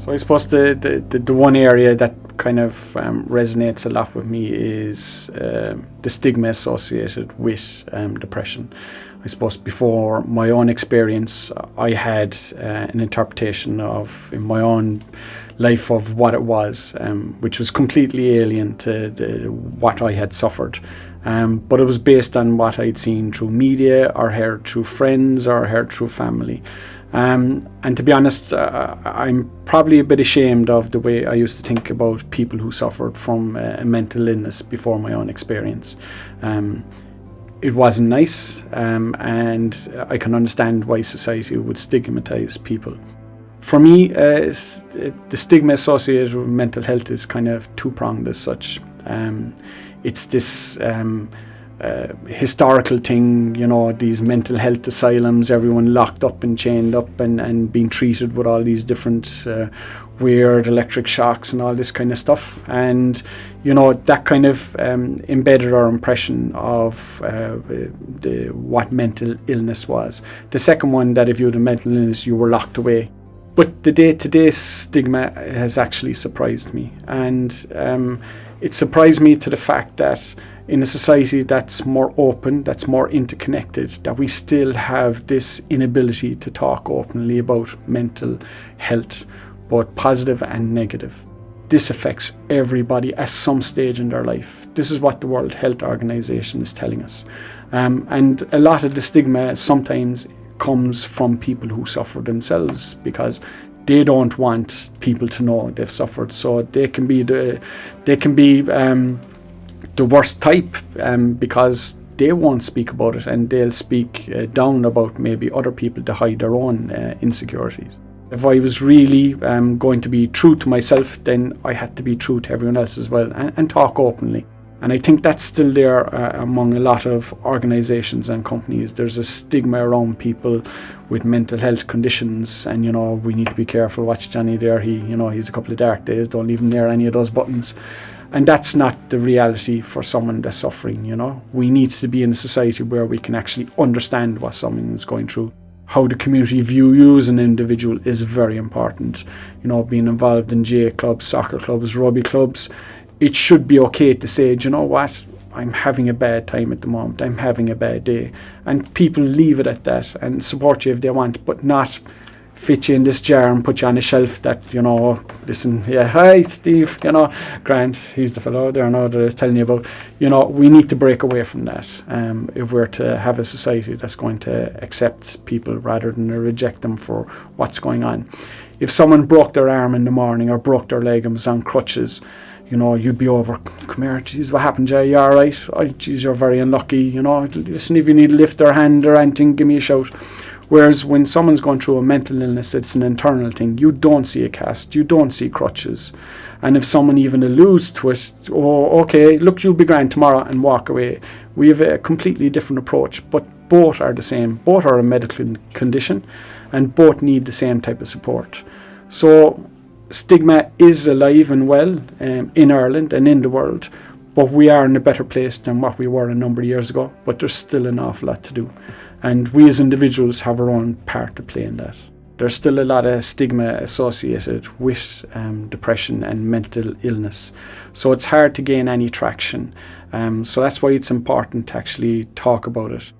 So I suppose the one area that kind of resonates a lot with me is the stigma associated with depression. I suppose before my own experience, I had an interpretation of, in my own life, of what it was, which was completely alien to what I had suffered. But it was based on what I'd seen through media, or heard through friends, or heard through family. And to be honest, I'm probably a bit ashamed of the way I used to think about people who suffered from a mental illness before my own experience. It wasn't nice, and I can understand why society would stigmatise people. For me, the stigma associated with mental health is kind of two-pronged as such. It's this historical thing, you know, these mental health asylums, everyone locked up and chained up and being treated with all these different weird electric shocks and all this kind of stuff. And, you know, that kind of embedded our impression of what mental illness was. The second one, that if you had a mental illness, you were locked away. But the day-to-day stigma has actually surprised me. And it surprised me to the fact that in a society that's more open, that's more interconnected, that we still have this inability to talk openly about mental health, both positive and negative. This affects everybody at some stage in their life. This is what the World Health Organization is telling us. And a lot of the stigma sometimes comes from people who suffer themselves, because they don't want people to know they've suffered. So they can be the worst type, because they won't speak about it, and they'll speak down about maybe other people to hide their own insecurities. If I was really going to be true to myself, then I had to be true to everyone else as well, and talk openly. And I think that's still there among a lot of organisations and companies. There's a stigma around people with mental health conditions, and, you know, we need to be careful. Watch Johnny there, he's a couple of dark days, don't leave him near any of those buttons. And that's not the reality for someone that's suffering, you know. We need to be in a society where we can actually understand what someone is going through. How the community view you as an individual is very important. You know, being involved in J clubs, soccer clubs, rugby clubs, it should be okay to say, do you know what, I'm having a bad time at the moment, I'm having a bad day. And people leave it at that and support you if they want, but not fit you in this jar and put you on a shelf that, you know, listen, yeah, hi Steve, you know, Grant, he's the fellow there now that I was telling you about. You know, we need to break away from that if we're to have a society that's going to accept people rather than reject them for what's going on. If someone broke their arm in the morning or broke their leg and was on crutches, you know, you'd be over, come here, geez, what happened, Jay? You all right? Oh, geez, you're very unlucky, you know. Listen, if you need to lift their hand or anything, give me a shout. Whereas when someone's going through a mental illness, it's an internal thing. You don't see a cast, you don't see crutches. And if someone even alludes to it, oh, okay, look, you'll be grand tomorrow, and walk away. We have a completely different approach, but both are the same. Both are a medical condition, and both need the same type of support. So stigma is alive and well in Ireland and in the world, but we are in a better place than what we were a number of years ago, but there's still an awful lot to do. And we as individuals have our own part to play in that. There's still a lot of stigma associated with depression and mental illness. So it's hard to gain any traction. So that's why it's important to actually talk about it.